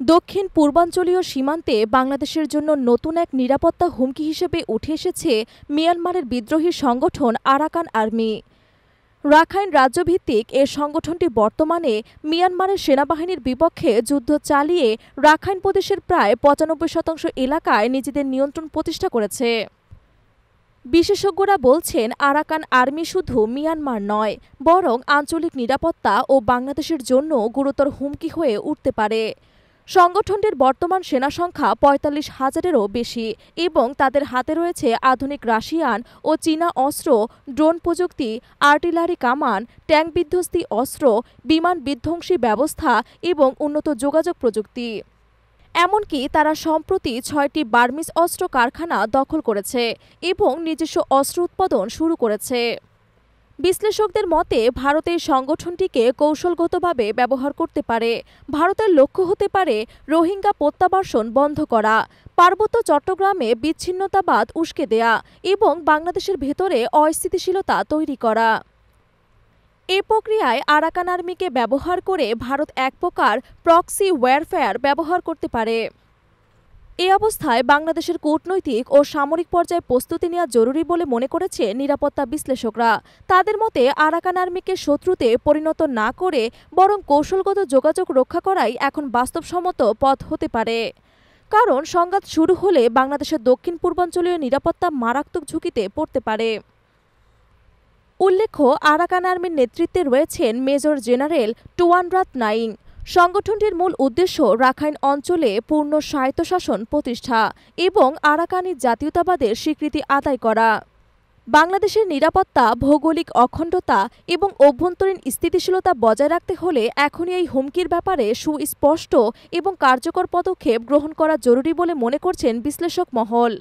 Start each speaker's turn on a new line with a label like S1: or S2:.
S1: দক্ষিণ পূর্বাঞ্চলীয় সীমান্তে বাংলাদেশের জন্য নতুন এক নিরাপত্তা হুমকি হিসেবে উঠে এসেছে মিয়ানমারের বিদ্রোহী সংগঠন আরাকান আর্মি। রাখাইন রাজ্যভিত্তিক এ সংগঠনটি বর্তমানে মিয়ানমারের সেনাবাহিনীর বিপক্ষে যুদ্ধ চালিয়ে রাখাইন প্রদেশের প্রায় ৯৫% এলাকায় নিজেদের নিয়ন্ত্রণ প্রতিষ্ঠা করেছে। বিশেষজ্ঞরা বলছেন, আরাকান আর্মি শুধু মিয়ানমার নয়, বরং আঞ্চলিক নিরাপত্তা ও বাংলাদেশের জন্য গুরুতর হুমকি হয়ে উঠতে পারে। সংগঠনটির বর্তমান সেনা সংখ্যা ৪৫,০০০-এরও বেশি এবং তাদের হাতে রয়েছে আধুনিক রাশিয়ান ও চীনা অস্ত্র, ড্রোন প্রযুক্তি, আর্টিলারি কামান, ট্যাঙ্ক বিধ্বস্তি অস্ত্র, বিমান বিধ্বংসী ব্যবস্থা এবং উন্নত যোগাযোগ প্রযুক্তি। এমনকি তারা সম্প্রতি ৬টি বার্মিজ অস্ত্র কারখানা দখল করেছে এবং নিজস্ব অস্ত্র উৎপাদন শুরু করেছে। বিশ্লেষকদের মতে, ভারত এই সংগঠনটিকে কৌশলগতভাবে ব্যবহার করতে পারে। ভারতের লক্ষ্য হতে পারে রোহিঙ্গা প্রত্যাবাসন বন্ধ করা, পার্বত্য চট্টগ্রামে বিচ্ছিন্নতাবাদ উস্কে দেয়া এবং বাংলাদেশের ভেতরে অস্থিতিশীলতা তৈরি করা। এ প্রক্রিয়ায় আরাকান আর্মিকে ব্যবহার করে ভারত এক প্রকার প্রক্সি ওয়্যারফেয়ার ব্যবহার করতে পারে। এ অবস্থায় বাংলাদেশের কূটনৈতিক ও সামরিক পর্যায়ে প্রস্তুতি নেওয়া জরুরি বলে মনে করেছে নিরাপত্তা বিশ্লেষকরা। তাদের মতে, আরাকান আর্মিকে শত্রুতে পরিণত না করে বরং কৌশলগত যোগাযোগ রক্ষা করাই এখন বাস্তবসম্মত পথ হতে পারে। কারণ সংঘাত শুরু হলে বাংলাদেশের দক্ষিণ পূর্বাঞ্চলীয় নিরাপত্তা মারাত্মক ঝুঁকিতে পড়তে পারে। উল্লেখ্য, আরাকান আর্মির নেতৃত্বে রয়েছেন মেজর জেনারেল টুয়ানরাত নাইং। সংগঠনটির মূল উদ্দেশ্য রাখাইন অঞ্চলে পূর্ণ স্বায়ত্তশাসন প্রতিষ্ঠা এবং আরাকানি জাতীয়তাবাদের স্বীকৃতি আদায় করা। বাংলাদেশের নিরাপত্তা, ভৌগোলিক অখণ্ডতা এবং অভ্যন্তরীণ স্থিতিশীলতা বজায় রাখতে হলে এখনই এই হুমকির ব্যাপারে সুস্পষ্ট এবং কার্যকর পদক্ষেপ গ্রহণ করা জরুরি বলে মনে করছেন বিশ্লেষক মহল।